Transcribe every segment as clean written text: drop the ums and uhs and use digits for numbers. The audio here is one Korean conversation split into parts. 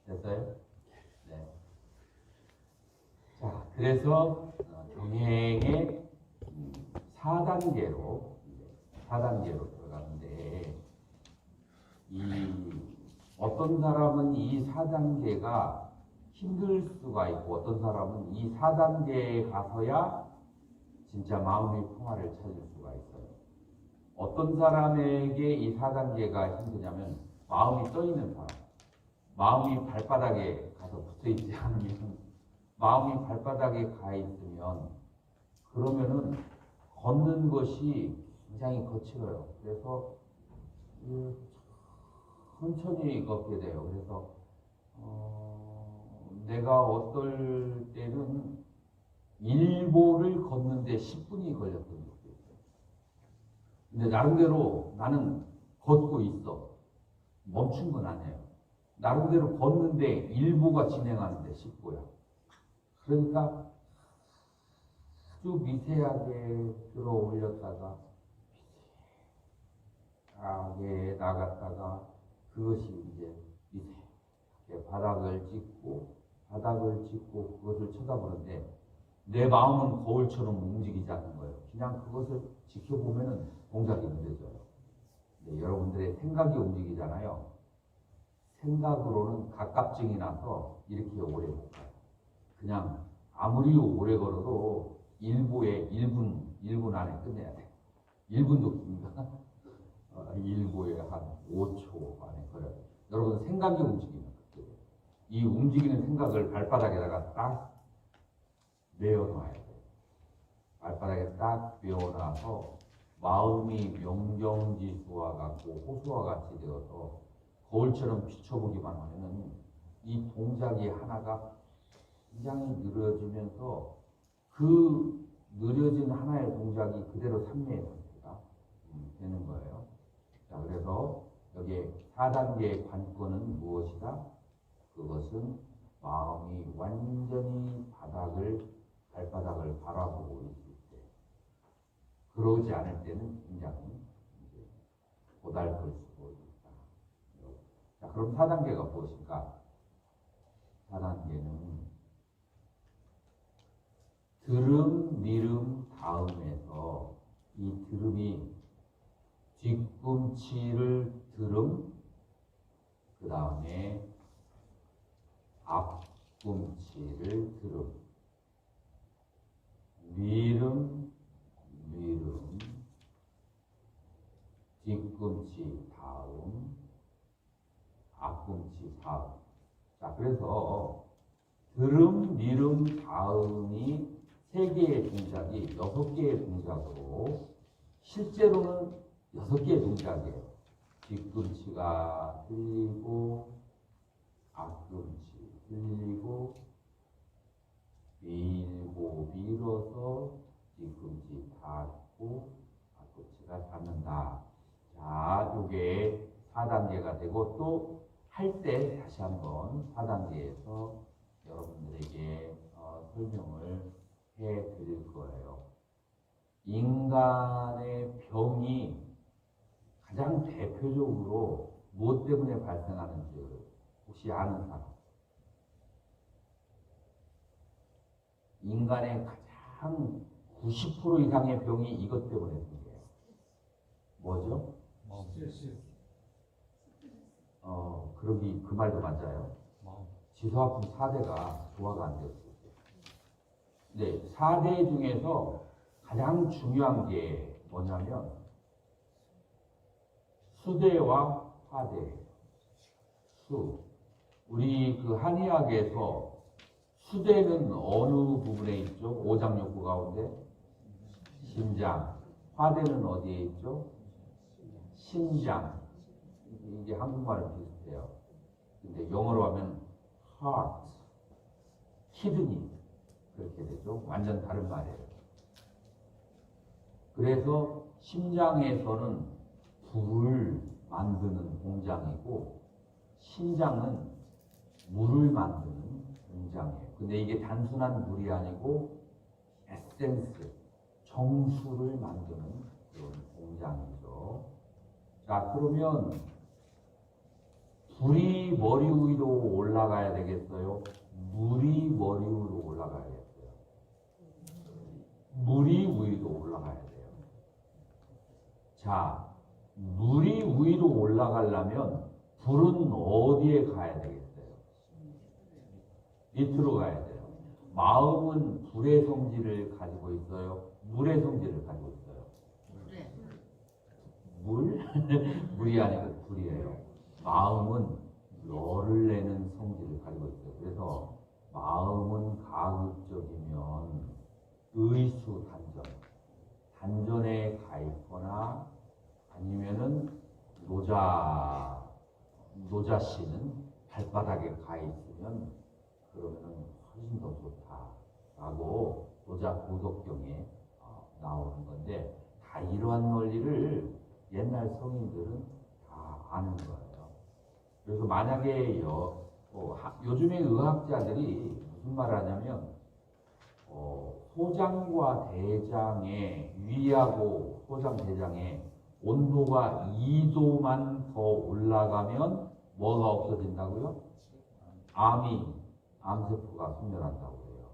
됐어요? 네. 자, 그래서 경행의 4단계로 들어가는데, 어떤 사람은 이 4단계가 힘들 수가 있고, 어떤 사람은 이 4단계에 가서야 진짜 마음의 평화를 찾을 수가 있어요. 어떤 사람에게 이 4단계가 힘드냐면, 마음이 떠 있는 사람, 마음이 발바닥에 가서 붙어 있지 않으면, 마음이 발바닥에 가 있으면, 그러면은 걷는 것이 굉장히 거칠어요. 그래서 천천히 걷게 돼요. 그래서 내가 어떨 때는 일보를 걷는데 10분이 걸렸던 적도 있어요. 근데 나름대로 나는 걷고 있어. 멈춘 건 아니에요. 나름대로 걷는데 일보가 진행하는데 10보야. 그러니까 아주 미세하게 들어 올렸다가 미세하게 나갔다가 그것이 이제 미세하게 바닥을 찍고 그것을 쳐다보는데 내 마음은 거울처럼 움직이지 않는 거예요. 그냥 그것을 지켜보면은 동작이 느려져요. 네, 여러분들의 생각이 움직이잖아요. 생각으로는 갑갑증이 나서 이렇게 오래 못 가요. 그냥 아무리 오래 걸어도 1분 안에 끝내야 돼. 1분도 깁니다. 1보에 한 5초 안에 걸어요. 여러분 생각이 움직이면 이 움직이는 생각을 발바닥에다가 딱 메어놔야 돼요. 발바닥에 딱 메어놔서 마음이 명정지수와 같고 호수와 같이 되어서 거울처럼 비춰보기만 하면은 이 동작이 하나가 굉장히 느려지면서 그 느려진 하나의 동작이 그대로 삼매의 상태가 되는 거예요. 자, 그래서 여기 4단계의 관건은 무엇이다? 그것은 마음이 완전히 발바닥을 바라보고 있을 때, 그러지 않을 때는 굉장히 고달플 수도 있다. 자, 그럼 4단계가 무엇인가? 4단계는 들음, 미름, 다음에서 이 들음이 뒤꿈치를 들음, 그 다음에 앞꿈치를 들음, 미름, 뒤꿈치 다음, 앞꿈치 다음. 자, 그래서 들음, 미름, 다음이 3개의 동작이 6개의 동작으로 실제로는 6개의 동작이에요. 뒤꿈치가 들리고 앞꿈치 들리고 밀고 밀어서 뒤꿈치 닫고 앞꿈치가 닫는다. 자, 요게 4단계가 되고 또 할 때 다시 한번 4단계에서 여러분들에게 설명을 해 드릴 거예요. 인간의 병이 가장 대표적으로 무엇 때문에 발생하는지 혹시 아는 사람? 인간의 가장 90% 이상의 병이 이것 때문에 생겨요. 뭐죠? 그러기 그 말도 맞아요. 지소아품 4대가 소화가 안 됐어요. 네, 4대 중에서 가장 중요한 게 뭐냐면 수대와 화대. 우리 그 한의학에서 수대는 어느 부분에 있죠? 오장육부 가운데? 심장. 화대는 어디에 있죠? 심장. 이게 한국말은 비슷해요. 근데 영어로 하면 heart, kidney 그렇게 되죠. 완전 다른 말이에요. 그래서 심장에서는 불을 만드는 공장이고 심장은 물을 만드는 공장이에요. 근데 이게 단순한 물이 아니고 에센스, 정수를 만드는 그런 공장이죠. 자, 그러면 불이 머리 위로 올라가야 되겠어요? 물이 머리 위로 올라가야겠어요? 물이 위로 올라가야 돼요. 자, 물이 위로 올라가려면 불은 어디에 가야 되겠어요? 밑으로 가야 돼요. 마음은 불의 성질을 가지고 있어요? 물의 성질을 가지고 있어요? 물? 물이 아니고 불이에요. 마음은 열을 내는 성질을 가지고 있어요. 그래서 마음은 가급적이면 의수 단전, 단전에 가 있거나 아니면은 노자씨는 발바닥에 가 있으면 그러면은 훨씬 더 좋다라고 노자 도덕경에 나오는 건데, 다 이러한 논리를 옛날 성인들은 다 아는 거예요. 그래서 만약에 요즘의 의학자들이 무슨 말을 하냐면 소장과 대장의 위하고 소장 대장의 온도가 2도만 더 올라가면 뭐가 없어진다고요? 암세포가 소멸한다고 해요.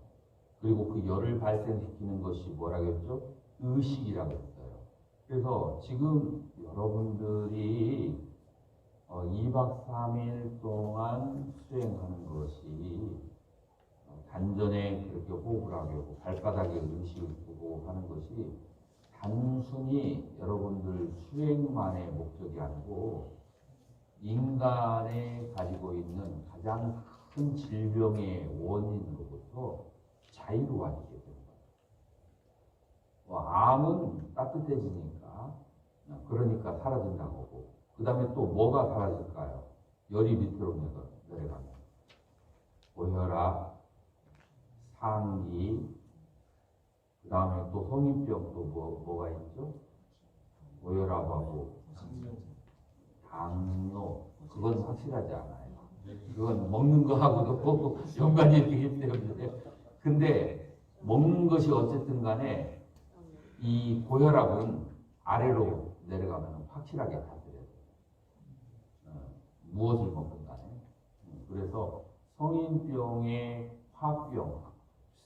그리고 그 열을 발생시키는 것이 뭐라고 했죠? 의식이라고 했어요. 그래서 지금 여러분들이 2박 3일 동안 수행하는 것이 단전에 그렇게 호흡을 하고 발바닥에 의식을 두고 하는 것이 단순히 여러분들 수행만의 목적이 아니고 인간에 가지고 있는 가장 큰 질병의 원인으로부터 자유로워지게 되는 거예요. 암은 따뜻해지니까, 그러니까 사라진다고 하고, 그 다음에 또 뭐가 사라질까요? 열이 밑으로 내려가면 고혈압, 상기, 그 다음에 또 성인병 또 뭐가 있죠? 고혈압하고 당뇨, 그건 확실하지 않아요. 그건 먹는 거하고도 연관이 되기 때문에. 근데 먹는 것이 어쨌든 간에 이 고혈압은 아래로 내려가면 확실하게 다스려요. 무엇을 먹든 간에. 그래서 성인병의 화병,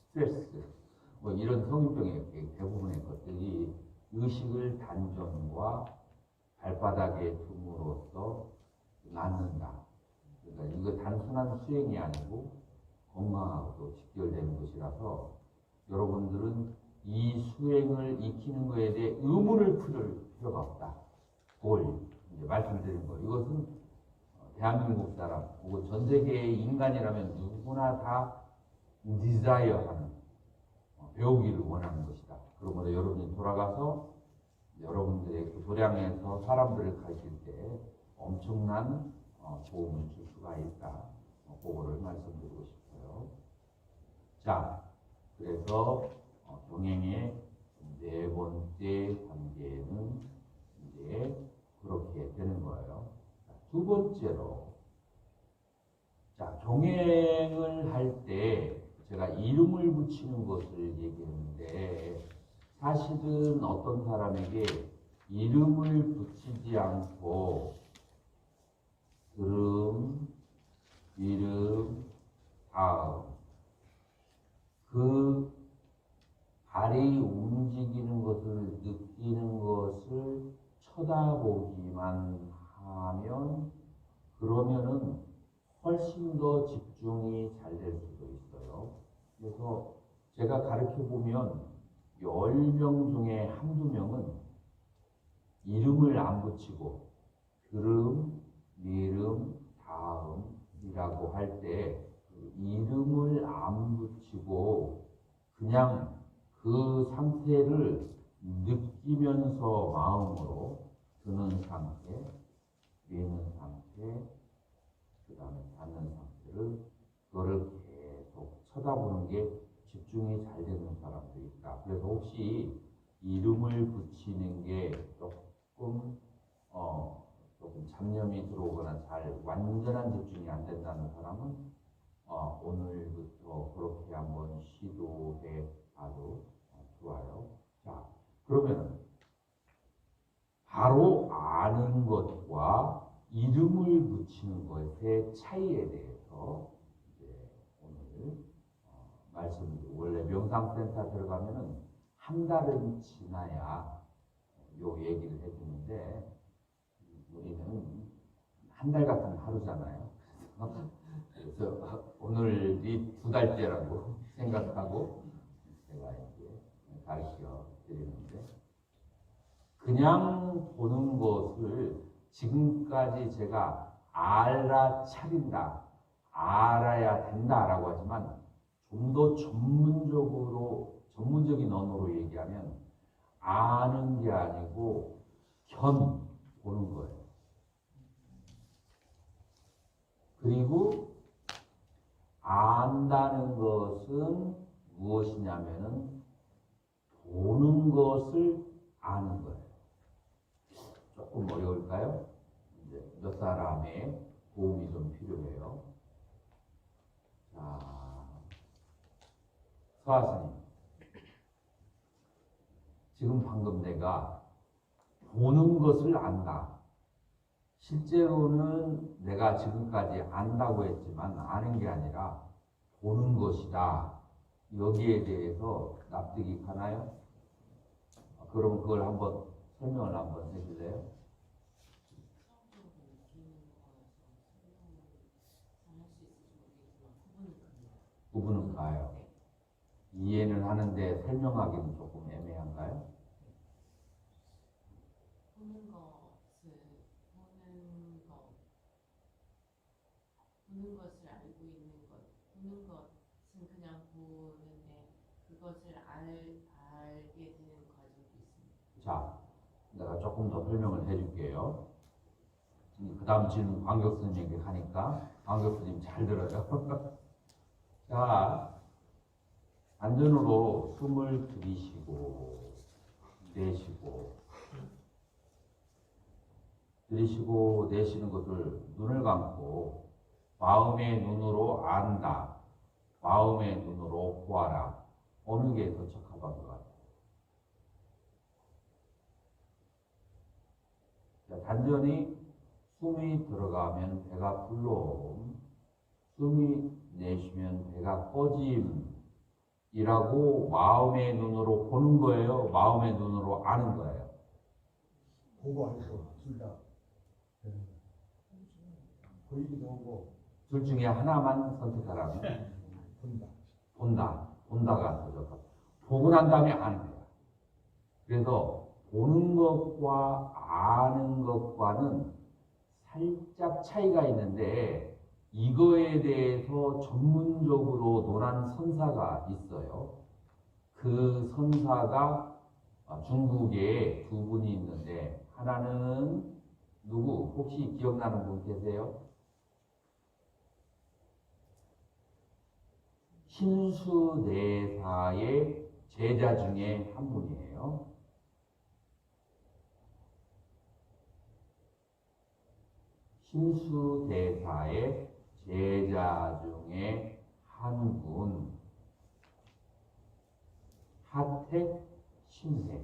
스트레스, 뭐 이런 성인병의 대부분의 것들이 의식을 단전과 발바닥에 둠으로써 낫는다. 그러니까 이거 단순한 수행이 아니고 건강하고도 직결되는 것이라서 여러분들은 이 수행을 익히는 것에 대해 의문을 풀 필요가 없다. 그걸 이제 말씀드린 거. 이것은 대한민국 사람, 혹은 전 세계의 인간이라면 누구나 다 디자이어하는, 배우기를 원하는 것이다. 그러므로 여러분이 돌아가서 여러분들의 그 도량에서 사람들을 가르칠 때 엄청난 도움을 줄 수가 있다. 그거를 말씀드리고 싶어요. 자, 그래서 동행의 네 번째 단계는 이제 그렇게 되는 거예요. 두 번째로, 자, 경행을 할 때 제가 이름을 붙이는 것을 얘기했는데, 사실은 어떤 사람에게 이름을 붙이지 않고 들음, 이름, 다음, 그 발이 움직이는 것을 느끼는 것을 쳐다보기만 하면, 그러면은 훨씬 더 집중이 잘 될 수도 있어요. 그래서 제가 가르쳐 보면 10명 중에 한두 명은 이름을 안 붙이고 들음, 미름, 다음이라고 할 때 이름을 안 붙이고 그냥 그 상태를 느끼면서 마음으로 드는 상태, 미는 상태, 그 다음에 닿는 상태를, 그거를 계속 쳐다보는 게 집중이 잘 되는 사람도 있다. 그래서 혹시 이름을 붙이는 게 조금 잡념이 들어오거나 잘 완전한 집중이 안 된다는 사람은 오늘부터 그렇게 한번 시도해 봐도 좋아요. 자, 그러면 바로 아는 것과 이름을 붙이는 것의 차이에 대해서 이제 오늘 말씀드리고, 원래 명상센터 들어가면은 한 달은 지나야 요 얘기를 해주는데 우리는 한 달 같은 하루잖아요. 그래서 오늘이 2달째라고 생각하고 제가 이제 가르쳐 드리는데, 그냥 보는 것을 지금까지 제가 알아차린다, 알아야 된다라고 하지만 좀 더 전문적인 언어로 얘기하면 아는 게 아니고 보는 거예요. 그리고 안다는 것은 무엇이냐면은 보는 것을 아는 거예요. 조금 어려울까요? 이제 몇 사람의 도움이 좀 필요해요. 자, 서하스님, 지금 방금 내가 보는 것을 안다. 실제로는 내가 지금까지 안다고 했지만 아는 게 아니라 보는 것이다. 여기에 대해서 납득이 가나요? 그럼 그걸 한번 설명을 한번 해줄래요? 구분은 가요. 이해는 하는데 설명하기는 조금 애매한가요? 보는 것을 알고 있는 것, 보는 것은 그냥 보는데 그것을 알게 되는 과정도 있습니다. 자, 내가 조금 더 설명을 해줄게요. 그 다음 질문 광교수님에게 하니까 광교수님 잘 들어요. 자, 안전으로 숨을 들이쉬고 내쉬는 것을 눈을 감고 마음의 눈으로 안다, 마음의 눈으로 보아라. 어느 게 더 적합한 것 같아요? 자, 단전히 숨이 들어가면 배가 불러옴, 숨이 내쉬면 배가 꺼짐이라고 마음의 눈으로 보는 거예요? 마음의 눈으로 아는 거예요? 보고 알고 둘 다 보이기도 하고. 둘 중에 하나만 선택하라면 본다가 더 적합. 보고 난 다음에 아는 거야. 그래서 보는 것과 아는 것과는 살짝 차이가 있는데, 이거에 대해서 전문적으로 논하는 선사가 있어요. 그 선사가 중국에 두 분이 있는데, 하나는 누구? 혹시 기억나는 분 계세요? 신수대사의 제자 중에 한 분이에요. 신수대사의 제자 중에 한 분, 하택신해.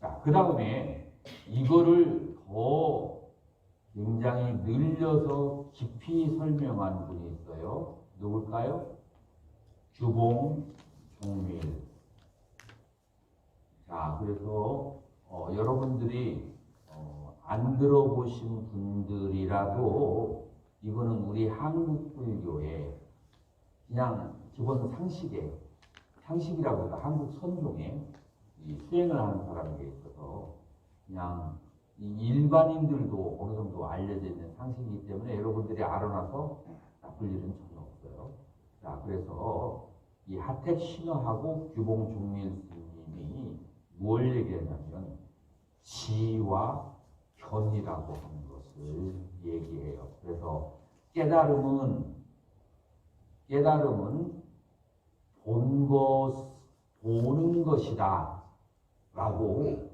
자, 그 다음에 이거를 더 굉장히 늘려서 깊이 설명한 분이 있어요. 누굴까요? 규봉종밀. 자, 그래서 여러분들이 안 들어보신 분들이라도 이거는 우리 한국 불교의 그냥 기본 상식이라고 해서 한국 선종에 이 수행을 하는 사람에게 있어서 그냥 이 일반인들도 어느 정도 알려져 있는 상식이기 때문에 여러분들이 알아놔서 나쁠 일은 전혀 없어요. 자, 그래서 이 하택신어하고 규봉종밀 스님이 뭘 얘기하냐면 지와 견이라고 하는 것을 얘기해요. 그래서 깨달음은 보는 것이다 라고,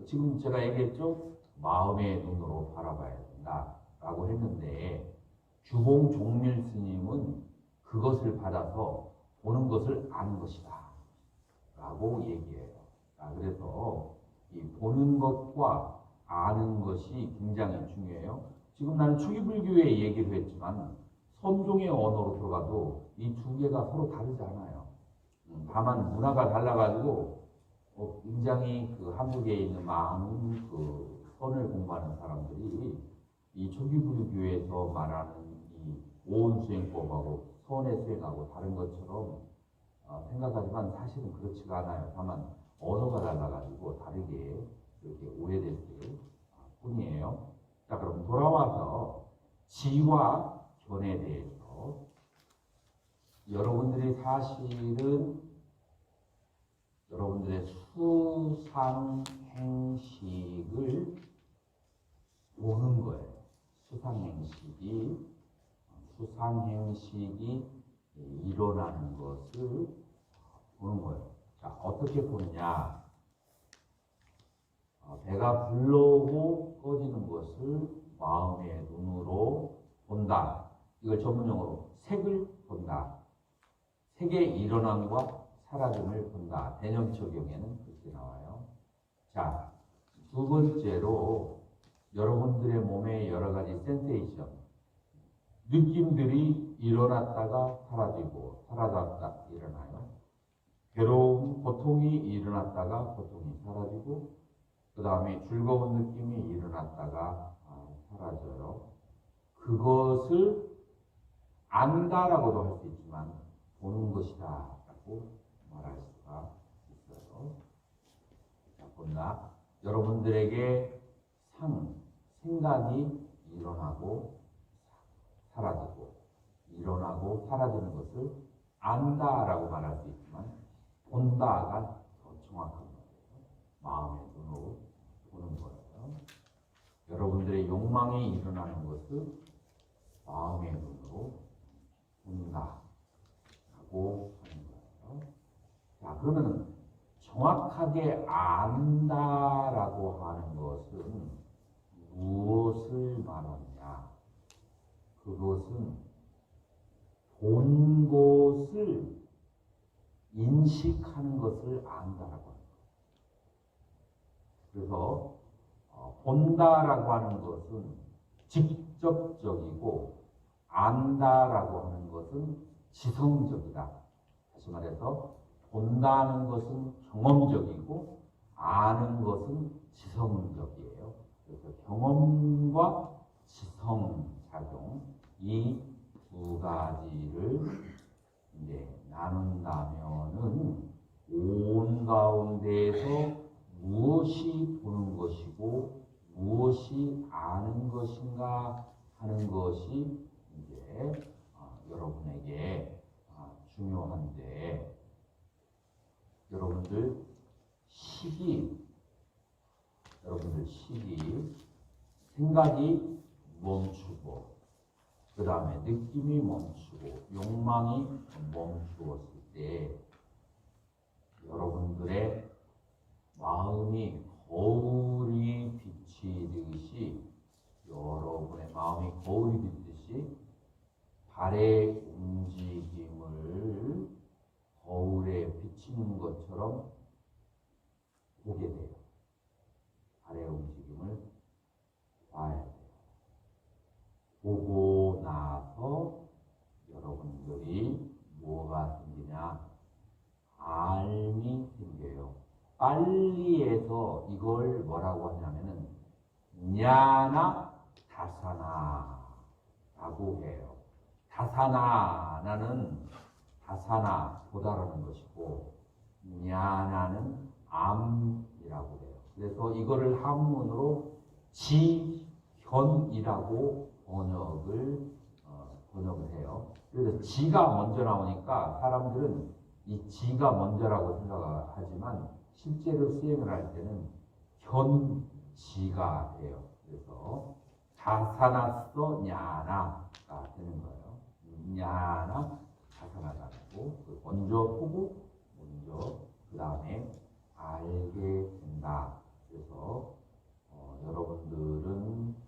지금 제가 얘기했죠? 마음의 눈으로 바라봐야 된다 라고 했는데, 규봉종밀 스님은 그것을 받아서 보는 것을 아는 것이다 라고 얘기해요. 그래서 이 보는 것과 아는 것이 굉장히 중요해요. 지금 나는 초기불교의 얘기를 했지만 선종의 언어로 들어가도 이 두 개가 서로 다르지 않아요. 다만 문화가 달라가지고 굉장히 그 한국에 있는 많은 그 선을 공부하는 사람들이 이 초기불교에서 말하는 이 오온수행법하고 선의 수행하고 다른 것처럼 생각하지만 사실은 그렇지가 않아요. 다만 언어가 달라가지고 다르게 이렇게 오해될 뿐이에요. 자, 그럼 돌아와서 지와 견에 대해서 여러분들이 사실은 여러분들의 수상행식을 보는 거예요. 수상행식이 일어나는 것을 보는 거예요. 자, 어떻게 보느냐? 배가 불러오고 꺼지는 것을 마음의 눈으로 본다. 이걸 전문용어로 색을 본다. 색의 일어남과 사라짐을 본다. 대념 적용에는 그렇게 나와요. 자, 두 번째로 여러분들의 몸에 여러 가지 센세이션, 느낌들이 일어났다가 사라지고 사라졌다 일어나요. 괴로움, 고통이 일어났다가 고통이 사라지고 그 다음에 즐거운 느낌이 일어났다가 사라져요. 그것을 안다라고도 할 수 있지만 보는 것이다 라고 말할 수가 있어요. 자, 본다. 여러분들에게 생각이 일어나고 사라지고 일어나고 사라지는 것을 안다라고 말할 수 있지만 본다가 더 정확한 거예요. 마음의 눈으로 보는 거예요. 여러분들의 욕망이 일어나는 것을 마음의 눈으로 본다라고 하는 거예요. 자, 그러면 정확하게 안다라고 하는 것은 무엇을 말하느냐? 그것은 본 것을 인식하는 것을 안다라고 하는 거예요. 그래서 본다라고 하는 것은 직접적이고 안다라고 하는 것은 지성적이다. 다시 말해서 본다는 것은 경험적이고 아는 것은 지성적이에요. 그래서 경험과 지성작용 이 두 가지를 이제 나눈다면은 온 가운데에서 무엇이 보는 것이고 무엇이 아는 것인가 하는 것이 이제 여러분에게 중요한데 여러분들 시기 생각이 멈추고 그 다음에 느낌이 멈추고 욕망이 멈추었을 때 여러분들의 마음이 거울이 비치듯이 여러분의 마음이 거울이 비치듯이 발의 움직임을 거울에 비치는 것처럼 보게 돼요. 발의 움직임을 봐야 돼요. 보고 나서 여러분들이 뭐가 생기냐? 알미 생겨요. 빨리에서 이걸 뭐라고 하냐면은 냐나 다사나라고 해요. 다사나는 다사나 보다라는 것이고 냐나는 암이라고 해요. 그래서 이거를 한문으로 지현이라고 번역을 해요. 그래서 지가 먼저 나오니까 사람들은 이 지가 먼저라고 생각하지만 실제로 수행을 할 때는 현지가 돼요. 그래서 다사나서 냐나가 되는 거예요. 냐나 다사나가 되고 먼저 보고 먼저 그 다음에 알게 된다. 그래서 여러분들은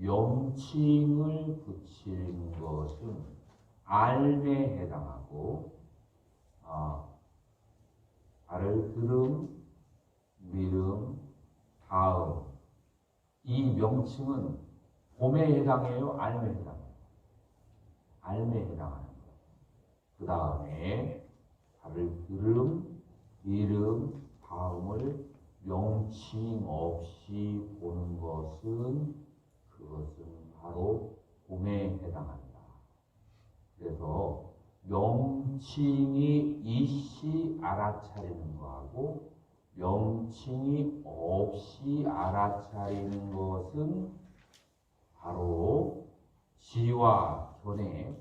명칭을 붙이는 것은 알에 해당하고 알을 들음, 미름, 다음 이 명칭은 봄에 해당해요? 알매 해당해요? 알매 해당하는 거예요. 그 다음에 다른 이름, 다음을 명칭 없이 보는 것은 그것은 바로 봄에 해당한다. 그래서 명칭이 있이 알아차리는 거하고 명칭이 없이 알아차리는 것은 바로 지와 견에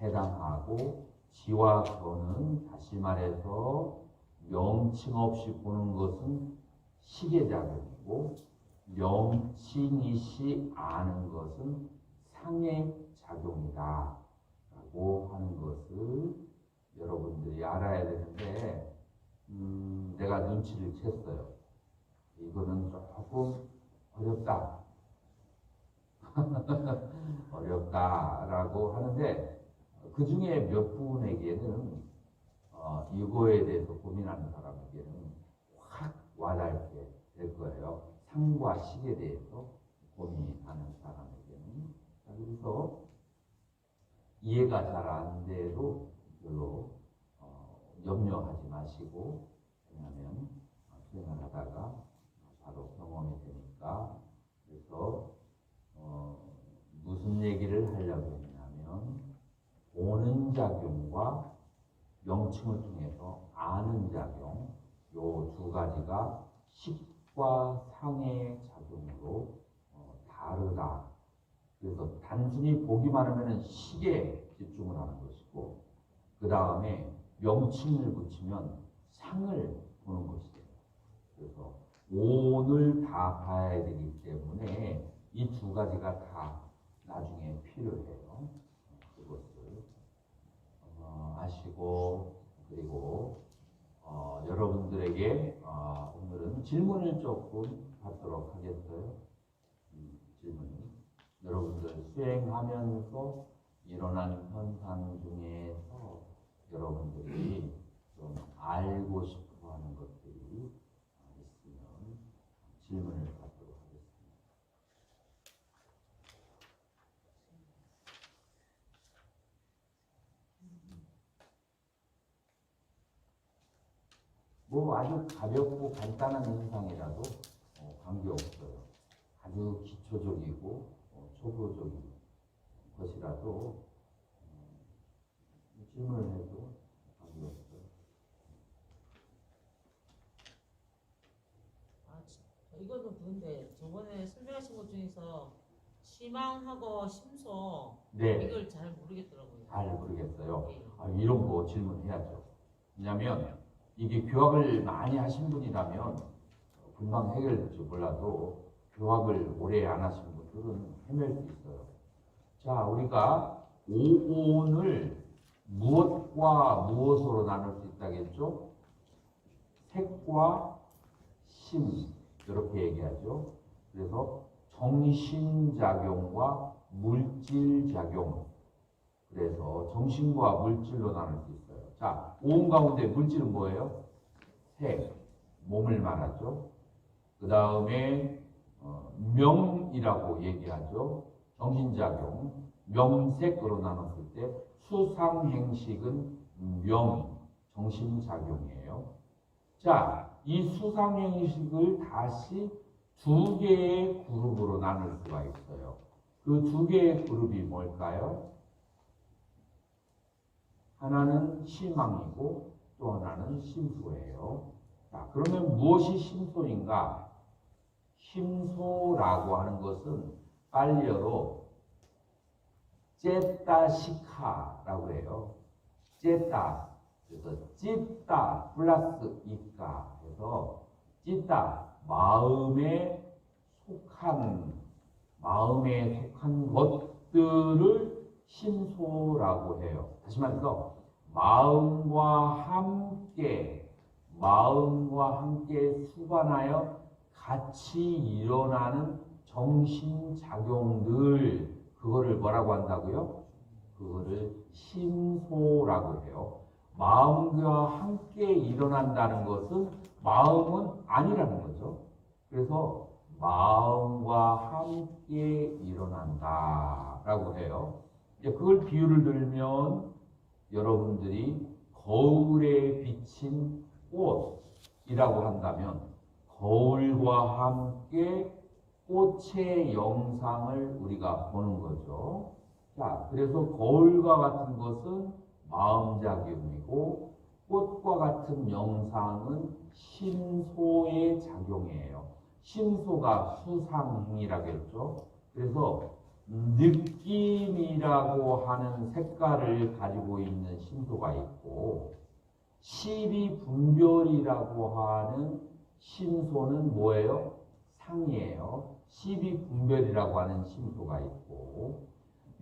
해당하고 지와 견은 다시 말해서 명칭 없이 보는 것은 시계작용이고 명칭이시 아는 것은 상해작용이다 라고 하는 것을 여러분들이 알아야 되는데 내가 눈치를 챘어요. 이거는 조금 어렵다. 어렵다라고 하는데 그 중에 몇 분에게는 이거에 대해서 고민하는 사람에게는 확 와닿게 될 거예요. 상과 식에 대해서 고민하는 사람에게는. 그래서 이해가 잘 안 돼도 별로 염려하지 마시고 왜냐하면 수행을 하다가 바로 경험이 되니까. 그래서 무슨 얘기를 하려고 했냐면 보는 작용과 명칭을 통해서 아는 작용 요 두 가지가 식과 상의 작용으로 다르다. 그래서 단순히 보기만 하면 식에 집중을 하는 것이고 그 다음에 명칭을 붙이면 상을 보는 것이에요. 그래서 오늘 다 봐야 되기 때문에 이 두 가지가 다 나중에 필요해요. 그것을 아시고 그리고 여러분들에게 오늘은 질문을 조금 받도록 하겠어요. 질문. 여러분들 수행하면서 일어난 현상 중에서 여러분들이 좀 알고 싶어하는 것들이 있으면 질문을 받도록 하겠습니다. 뭐 아주 가볍고 간단한 현상이라도 관계없어요. 아주 기초적이고 초보적인 것이라도 질문을 해도 관계없어요. 이거는 그런데 저번에 설명하신 것 중에서 시망하고 심소 네. 이걸 잘 모르겠더라고요. 잘 모르겠어요. 이런 거 질문해야죠. 왜냐하면 이게 교학을 많이 하신 분이라면 금방 해결될지 몰라도 교학을 오래 안 하신 분들은 헤맬 수 있어요. 자, 우리가 오온을 무엇과 무엇으로 나눌 수 있다겠죠? 색과 심 이렇게 얘기하죠. 그래서 정신작용과 물질작용. 그래서 정신과 물질로 나눌 수 있어요. 자, 오온 가운데 물질은 뭐예요? 색, 몸을 말하죠. 그 다음에 명이라고 얘기하죠. 정신작용, 명색으로 나눴을 때 수상행식은 명, 정신작용이에요. 자, 이 수상행식을 다시 두 개의 그룹으로 나눌 수가 있어요. 그 두 개의 그룹이 뭘까요? 하나는 시망이고 또 하나는 심소예요. 자, 그러면 무엇이 심소인가? 심소라고 하는 것은 빨리어로 제따시카라고 해요. 제따, 그래서 찌따 플러스 이까 해서 찌따, 마음에 속한 것들을 심소라고 해요. 다시 말해서 마음과 함께 수반하여 같이 일어나는 정신작용들, 그거를 뭐라고 한다고요? 그거를 심소라고 해요. 마음과 함께 일어난다는 것은 마음은 아니라는 거죠. 그래서 마음과 라고 해요. 이제 그걸 비유를 들면 여러분들이 거울에 비친 꽃이라고 한다면 거울과 함께 꽃의 영상을 우리가 보는 거죠. 자, 그래서 거울과 같은 것은 마음작용이고 꽃과 같은 영상은 심소의 작용이에요. 심소가 수상행이라고 했죠. 그래서 느낌이라고 하는 색깔을 가지고 있는 심소가 있고 시비분별이라고 하는 심소는 뭐예요? 상이에요. 시비분별이라고 하는 심소가 있고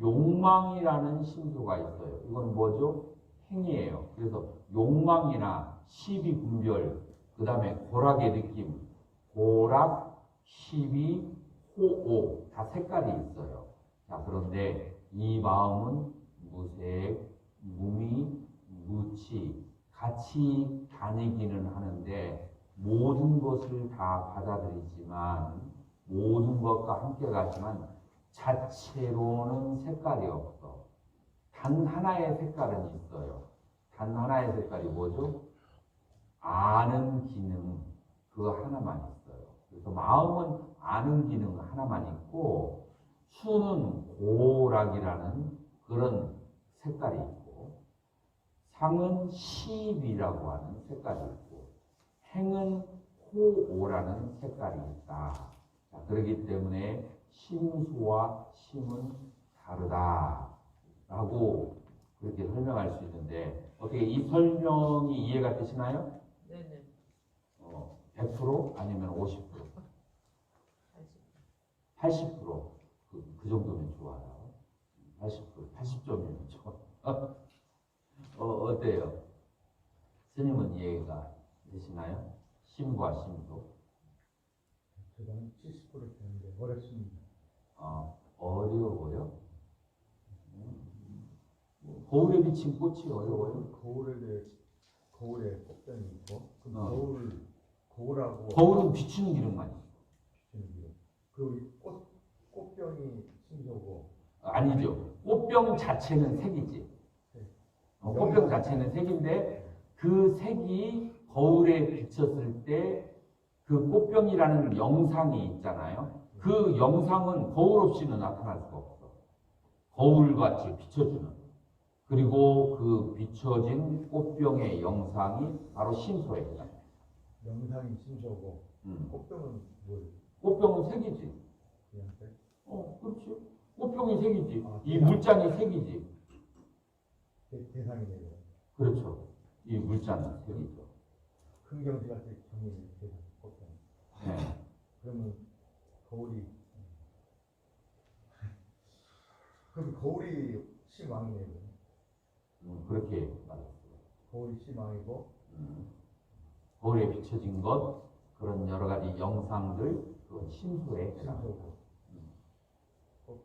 욕망이라는 심소가 있어요. 이건 뭐죠? 행이에요. 그래서 욕망이나 시비분별, 그 다음에 고락의 느낌, 고락, 시비, 호오 다 색깔이 있어요. 자, 그런데 이 마음은 무색, 무미, 무치 같이 다니기는 하는데 모든 것을 다 받아들이지만 모든 것과 함께 가지만 자체로는 색깔이 없어. 단 하나의 색깔은 있어요. 단 하나의 색깔이 뭐죠? 아는 기능 그거 하나만 있어요. 그래서 마음은 아는 기능 하나만 있고 수는 고락이라는 그런 색깔이 있고 상은 시비라고 하는 색깔이 있고 행은 호오라는 색깔이 있다. 자, 그렇기 때문에 심수와 심은 다르다라고 그렇게 설명할 수 있는데 어떻게 이 설명이 이해가 되시나요? 네네. 100% 아니면 50%? 80%. 그 정도면 좋아요. 80점이면 좋아. 어때요? 스님은 이해가 되시나요? 심과 심도. 저는 70% 되는데 어렵습니다. 어려워요? 거울에 비친 꽃이 어려워요? 거울에 꽃병이 있고 그 거울하고 거울은 비추는 기능만 있어요. 비치는 게 그 꽃병이 심소고 아니죠. 꽃병 자체는 색이지. 꽃병 자체는 색인데 그 색이 거울에 비쳤을 때 그 꽃병이라는 영상이 있잖아요. 그 영상은 거울 없이는 나타날 수가 없어. 거울같이 비춰주는. 그리고 그 비춰진 꽃병의 영상이 바로 심소예요. 영상이 심소고 꽃병은 뭐예요? 꽃병은 색이지. 그냥 색? 그렇지. 꽃병이 색이지. 이 대상. 물잔이 색이지. 대상이네요. 그렇죠. 이 물잔은 색이죠. 큰 경시 같은 경우에 대상 꽃병. 네. 그러면 거울이 심왕이네요. 그렇게 말했어요. 거울이 심왕이고 거울에 비춰진 것, 그런 여러 가지 영상들, 그건 심소에 해당합니다. 심소고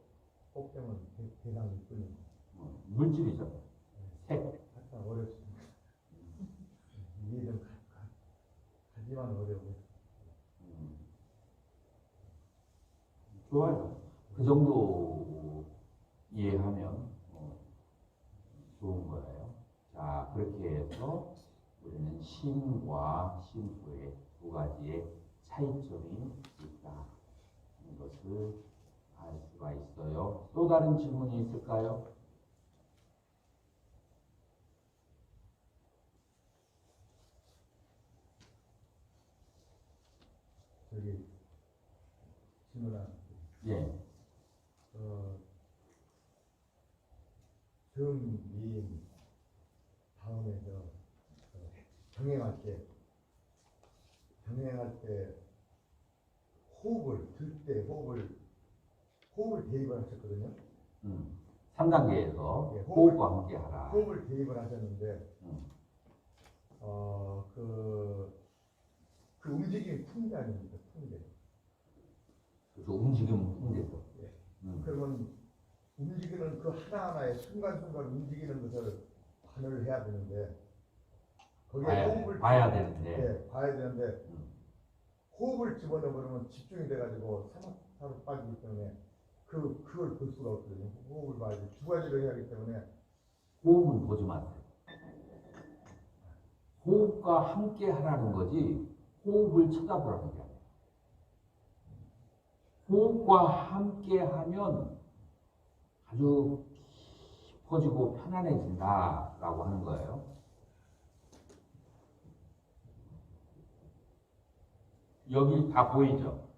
꽃병은 대상일 뿐이고 물질이죠. 색. 약간 어렵습니다. 이해 좀 하지만 어려워요. 좋아요. 그 정도 이해하면 좋은 거예요. 자, 그렇게 해서 우리는 심과 심소의 두 가지의 차이점이 있다. 이것을 알 수가 있어요. 또 다른 질문이 있을까요? 저기 질문한 예. 정미인 다음에서 병행할 때 호흡을 들 때 호흡을 대입을 하셨거든요. 3단계에서 예, 호흡과 함께 하라. 호흡을 대입을 하셨는데 그 움직임이 풍대 아닙니까? 풍대. 그 움직임은 풍대죠. 예. 그러면 움직이는 그 하나하나의 순간순간 움직이는 것을 관여를 해야 되는데 거기에 호흡을 봐야 되는데. 네, 봐야 되는데 호흡을 집어넣으면 집중이 돼가지고 사막사로 빠지기 때문에 그걸 볼 수가 없거든요. 호흡을 봐야지. 두 가지를 해야 하기 때문에 호흡은 보지 마세요. 호흡과 함께 하라는 거지 호흡을 쳐다보라는 게 아니에요. 호흡과 함께 하면 아주 깊어지고 편안해진다라고 하는 거예요. 여기 다 보이죠?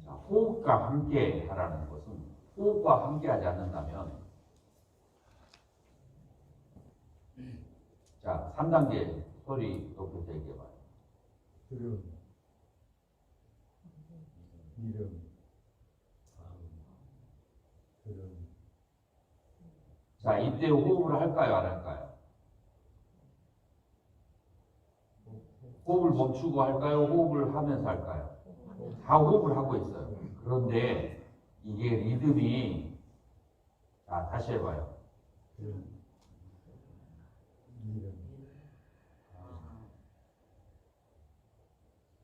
자, 호흡과 함께 하라는 것은 호흡과 함께 하지 않는다면 자, 3단계 소리 높여서 얘기해봐요. 들음, 이름, 들음. 자, 이때 호흡을 할까요? 안 할까요? 호흡을 멈추고 할까요? 호흡을 하면서 할까요? 다 호흡을 하고 있어요. 그런데 이게 리듬이 자, 다시 해봐요. 들음, 이름,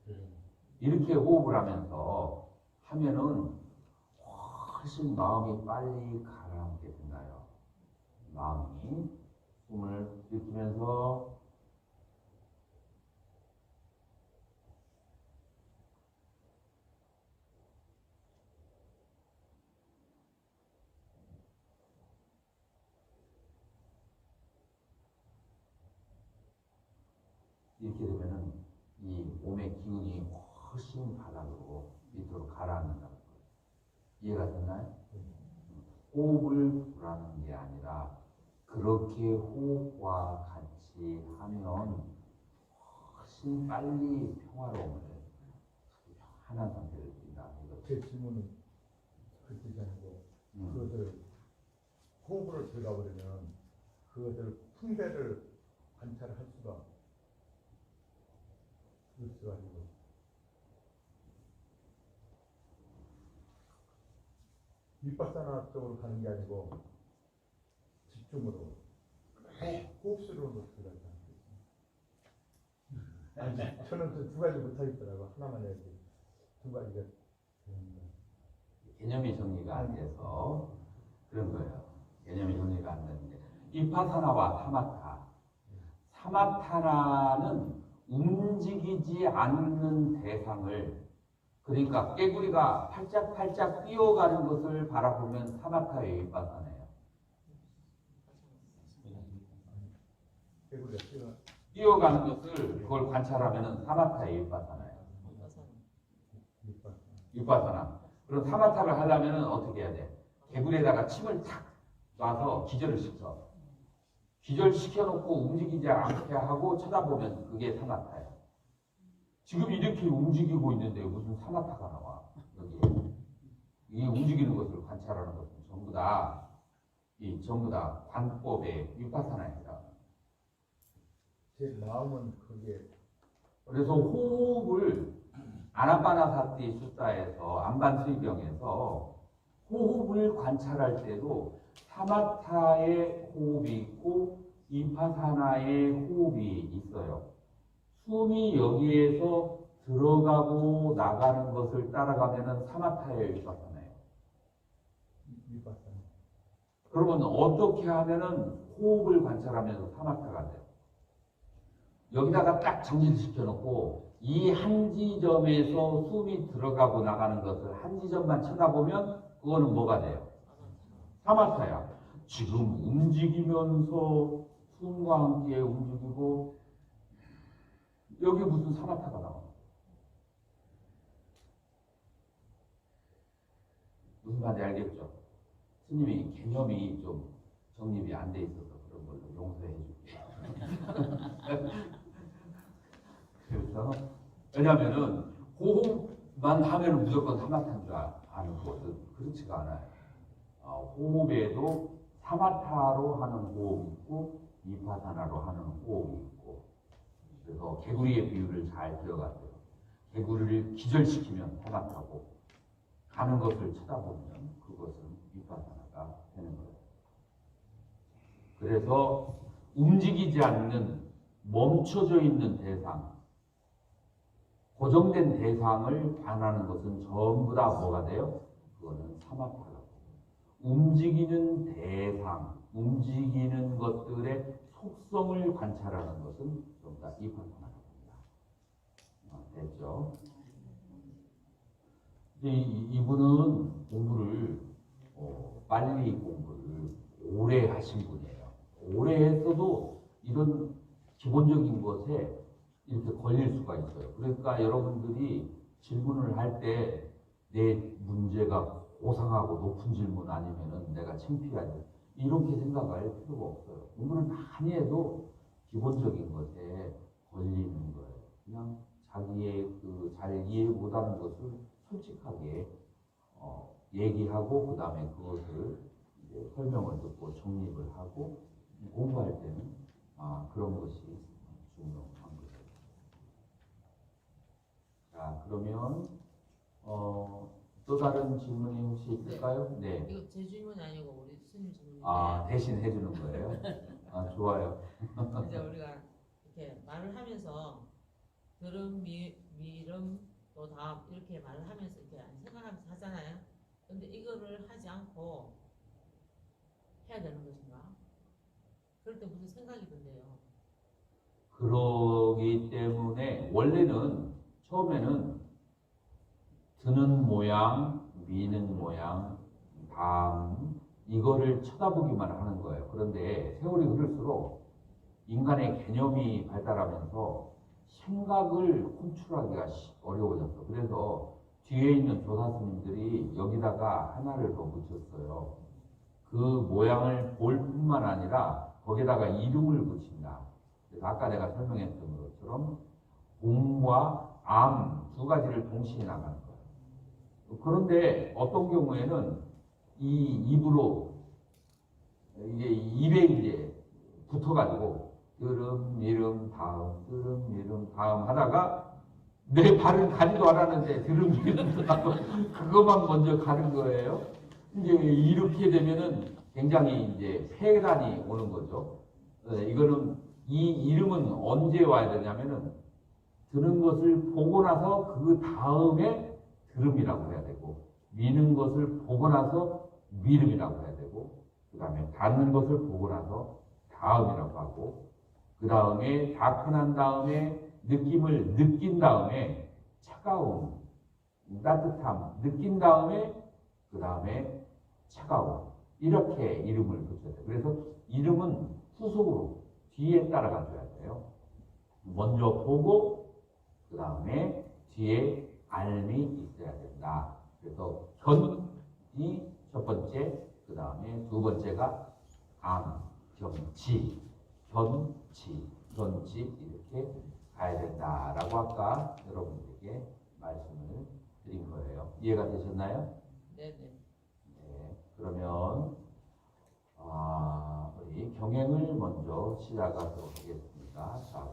들음. 이렇게 호흡을 하면서 하면은 훨씬 마음이 빨리 가라앉게 된다요. 마음이 숨을 들이키면서 이렇게 되면은 이 몸의 기운이 훨씬 바닥으로 밑으로 가라앉는다는 거예요. 이해가 됐나요? 호흡을 보라는 게 아니라 그렇게 호흡과 같이 하면 훨씬 빨리 평화로움을 편한 상태를 띈다. 제 질문은 그 뜻이 아니고 그것을 호흡으로 들어가 버리면 그것을 풍대를 관찰할 수가 없어가지고 윗바사나 쪽으로 가는 게 아니고 집중으로 호흡수로로 들어가지 않겠습니까? 아니, 저는 그 두 가지 못하겠더라고. 하나만 해야지. 두 가지가 되는데. 개념이 정리가 안 돼서 그런 거예요. 개념이 정리가 안 되는데 이파사나와 사마타. 사마타나는 움직이지 않는 대상을 그러니까 깨구리가 팔짝팔짝 뛰어가는 것을 바라보면 사마타의 윗바사나예요. 개구리가 뛰어가는 것을 그걸 관찰하면 사마타의 윗바사나예요. 윗바사나. 그럼 사마타를 하려면 어떻게 해야 돼? 개구리에다가 침을 탁 놔서 기절을 시켜. 기절시켜놓고 움직이지 않게 하고 쳐다보면 그게 사마타예요. 지금 이렇게 움직이고 있는데 무슨 사마타가 나와? 여기 이 움직이는 것을 관찰하는 것은 전부 다 관법의 윗바사나입니다. 제 마음은 그게 그래서 호흡을 아나파나사티 수타에서 안반수의경에서 호흡을 관찰할 때도 사마타의 호흡이 있고 이파사나의 호흡이 있어요. 숨이 여기에서 들어가고 나가는 것을 따라가면은 사마타의 윗바사나예요. 윗바사나. 그러면 어떻게 하면은 호흡을 관찰하면서 사마타가 돼요? 여기다가 딱 정리를 시켜놓고 이 한 지점에서 숨이 들어가고 나가는 것을 한 지점만 쳐다보면 그거는 뭐가 돼요? 사마타야. 지금 움직이면서 숨과 함께 움직이고 여기 무슨 사마타가 나와? 무슨 말인지 알겠죠? 스님이 개념이 좀 정립이 안 돼 있어서 그런 걸로 용서해 줄게요. 그래서 왜냐면은 호흡만 하면 무조건 사마타인 줄 아는 것은 그렇지가 않아요. 호흡에도 사마타로 하는 호흡이 있고 이파사나로 하는 호흡이 있고 그래서 개구리의 비유를 잘 기억하세요. 개구리를 기절시키면 사마타고 가는 것을 쳐다보면 그것은 이파사나가 되는 거예요. 그래서 움직이지 않는 멈춰져 있는 대상 고정된 대상을 반하는 것은 전부 다 뭐가 돼요? 그 그거는 사마타라고. 움직이는 대상, 움직이는 것들의 속성을 관찰하는 것은 전부 다 이파타라고 합니다. 됐죠? 이분은 공부를 빨리 공부를 오래 하신 분이에요. 오래 했어도 이런 기본적인 것에 이렇게 걸릴 수가 있어요. 그러니까 여러분들이 질문을 할 때 내 문제가 고상하고 높은 질문 아니면은 내가 창피하지 이렇게 생각할 필요가 없어요. 공부를 많이 해도 기본적인 것에 걸리는 거예요. 그냥 자기의 그 잘 이해 못하는 것을 솔직하게 얘기하고 그 다음에 그것을 이제 설명을 듣고 정립을 하고 공부할 때는 그런 것이 중요한 거죠. 자, 그러면 또 다른 질문이 혹시 있을까요? 네. 이거 제 질문이 아니고 우리 스님 질문인데. 대신 해주는 거예요? 좋아요. 이제 우리가 이렇게 말을 하면서 들음, 미름, 또 다음 이렇게 말을 하면서 이렇게 생각하면서 하잖아요. 근데 이거를 하지 않고 해야 되는 것인가? 그럴 때 무슨 생각이 든대요. 그러기 때문에 원래는 처음에는 드는 모양, 미는 모양, 다음 이거를 쳐다보기만 하는 거예요. 그런데 세월이 흐를수록 인간의 개념이 발달하면서 생각을 컨트롤하기가 어려워졌어. 그래서 뒤에 있는 조사스님들이 여기다가 하나를 더 붙였어요. 그 모양을 볼 뿐만 아니라 거기다가 이름을 붙인다. 그래서 아까 내가 설명했던 것처럼 봄과 암 두 가지를 동시에 나가는 거예요. 그런데 어떤 경우에는 이 입으로 이게 입에 이제 붙어가지고 들음, 미름, 다음, 들음, 미름, 다음 하다가 내 발은 가지도 않았는데 들음, 미름, 다음 그것만 먼저 가는 거예요. 이제 이렇게 되면은 굉장히 이제 폐단이 오는 거죠. 이거는 이 이름은 언제 와야 되냐면은 드는 것을 보고 나서 그 다음에 들음이라고 해야 되고 미는 것을 보고 나서 미름이라고 해야 되고 그 다음에 닿는 것을 보고 나서 다음이라고 하고 그 다음에 다 끝난 다음에 느낌을 느낀 다음에 차가움, 따뜻함 느낀 다음에 그 다음에 차가움 이렇게 이름을 붙여야 돼요. 그래서 이름은 후속으로 뒤에 따라가줘야 돼요. 먼저 보고 그 다음에 뒤에 알미 있어야 된다. 그래서 견이 첫 번째, 그 다음에 두 번째가 암, 경지, 견지, 견지 이렇게 가야 된다라고 아까 여러분들에게 말씀을 드린 거예요. 이해가 되셨나요? 네네. 네. 그러면 우리 경행을 먼저 시작하도록 하겠습니다. 자,